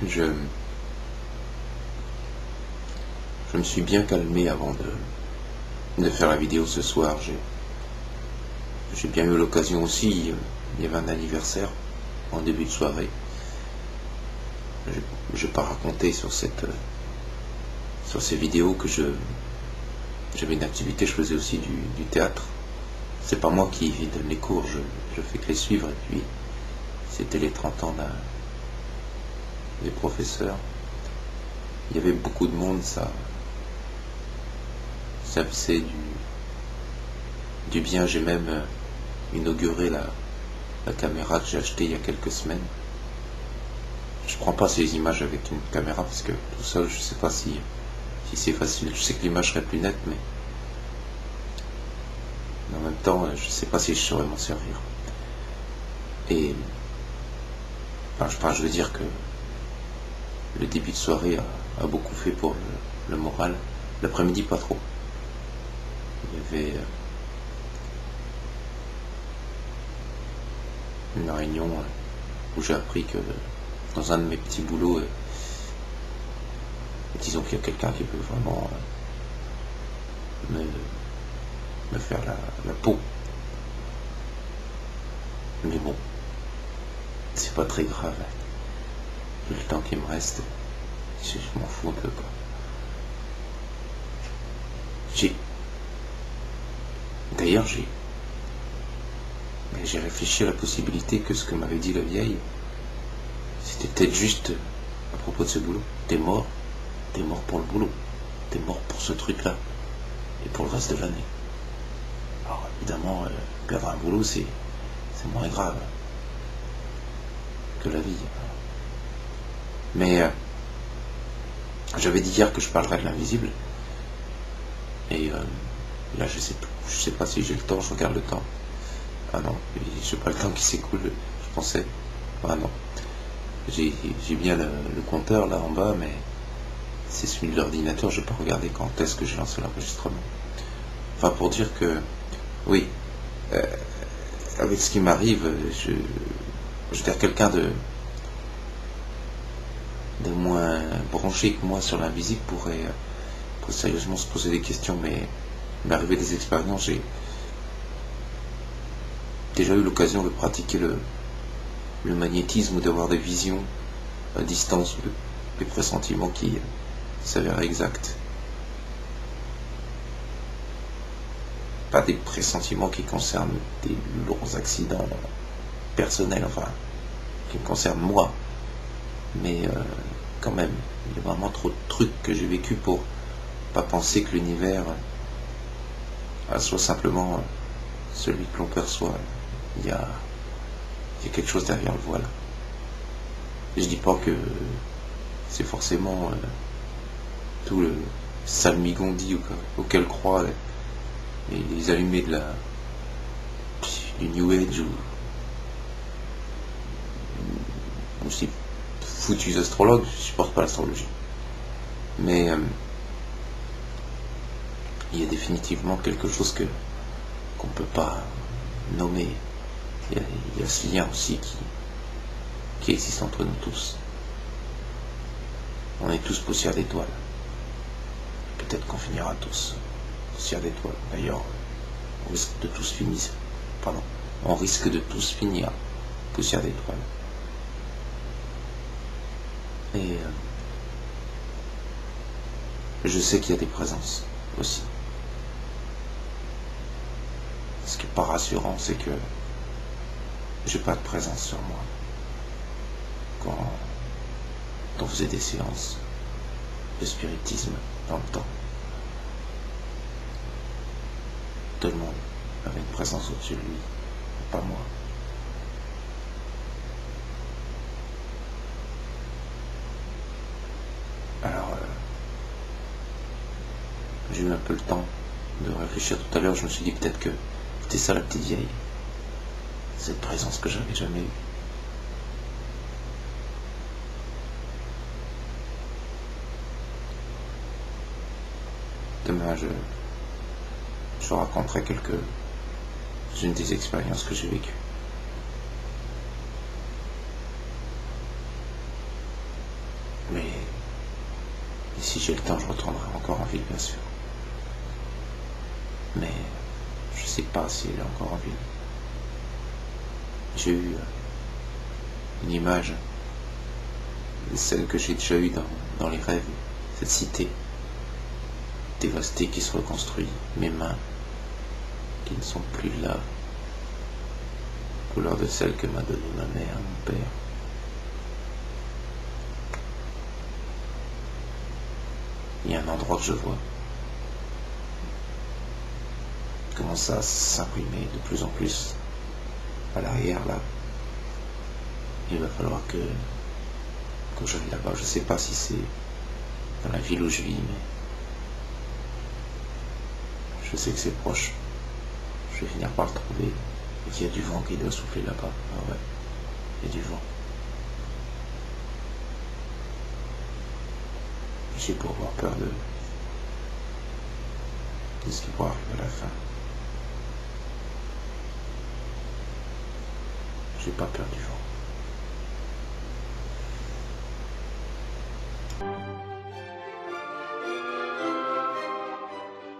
Je me suis bien calmé avant de faire la vidéo ce soir. J'ai bien eu l'occasion aussi, il y avait un anniversaire en début de soirée. Je n'ai pas raconté sur ces vidéos que j'avais une activité, je faisais aussi du théâtre. C'est pas moi qui donne les cours, je fais que les suivre. Et puis c'était les 30 ans des professeurs. Il y avait beaucoup de monde, ça faisait du bien. J'ai même inauguré la caméra que j'ai achetée il y a quelques semaines. Je prends pas ces images avec une caméra parce que tout seul je sais pas si c'est facile. Je sais que l'image serait plus nette, mais en même temps je sais pas si je saurais m'en servir. Et je veux dire que le début de soirée a beaucoup fait pour le moral. L'après-midi pas trop. Il y avait une réunion où j'ai appris que dans un de mes petits boulots, disons qu'il y a quelqu'un qui veut vraiment me faire la peau. Mais bon, c'est pas très grave. Vu le temps qui me reste, je m'en fous un peu, quoi. D'ailleurs, j'ai réfléchi à la possibilité que ce que m'avait dit la vieille, c'était peut-être juste à propos de ce boulot. T'es mort pour le boulot. T'es mort pour ce truc-là. Et pour le reste de l'année. Alors évidemment, perdre un boulot, c'est moins grave que la vie. Mais j'avais dit hier que je parlerais de l'invisible. Et là, je sais pas si j'ai le temps, je regarde le temps. Ah non, j'ai pas le temps qui s'écoule, je pensais. Ah non. J'ai bien le compteur là en bas, mais c'est celui de l'ordinateur, je vais pas regarder quand est-ce que j'ai lancé l'enregistrement. Enfin, pour dire que, oui, avec ce qui m'arrive, je veux dire, quelqu'un de moins branché que moi sur l'invisible pourrait sérieusement se poser des questions, mais il m'est arrivé des expériences. J'ai déjà eu l'occasion de pratiquer le magnétisme ou d'avoir des visions à distance, des pressentiments qui s'avèrent exacts. Pas des pressentiments qui concernent des lourds accidents personnels, enfin, qui me concernent moi. Mais quand même, il y a vraiment trop de trucs que j'ai vécu pour pas penser que l'univers soit simplement celui que l'on perçoit. Il y a quelque chose derrière le voile. Et je dis pas que c'est forcément tout le salmigondi auquel croient les allumés du New Age ou ces foutus astrologues. Je supporte pas l'astrologie. Mais il y a définitivement quelque chose qu'on ne peut pas nommer. Il y a ce lien aussi qui existe entre nous tous. On est tous poussière d'étoiles. Peut-être qu'on finira tous poussière d'étoiles. D'ailleurs, on risque de tous finir. On risque de tous finir poussière d'étoiles. Et je sais qu'il y a des présences aussi. Ce qui n'est pas rassurant, c'est que j'ai pas de présence sur moi. Quand on faisait des séances de spiritisme dans le temps, tout le monde avait une présence au-dessus de lui, pas moi. Alors, j'ai eu un peu le temps de réfléchir tout à l'heure. Je me suis dit peut-être que c'était ça la petite vieille, cette présence que j'avais jamais eue. Demain, je raconterai une des expériences que j'ai vécues. Mais si j'ai le temps, je retournerai encore en ville, bien sûr. Mais je sais pas si elle est encore en ville. J'ai eu une image, celle que j'ai déjà eue dans les rêves, cette cité dévastée qui se reconstruit, mes mains qui ne sont plus là, couleur de celle que m'a donnée ma mère, mon père. Il y a un endroit que je vois qui commence à s'imprimer de plus en plus à l'arrière là. Il va falloir que j'aille là-bas. Je sais pas si c'est dans la ville où je vis, mais je sais que c'est proche. Je vais finir par le trouver et qu'il y a du vent qui doit souffler là-bas. Ah ouais, il y a du vent. J'ai pour avoir peur de ce qui pourra arriver à la fin. J'ai pas peur du vent.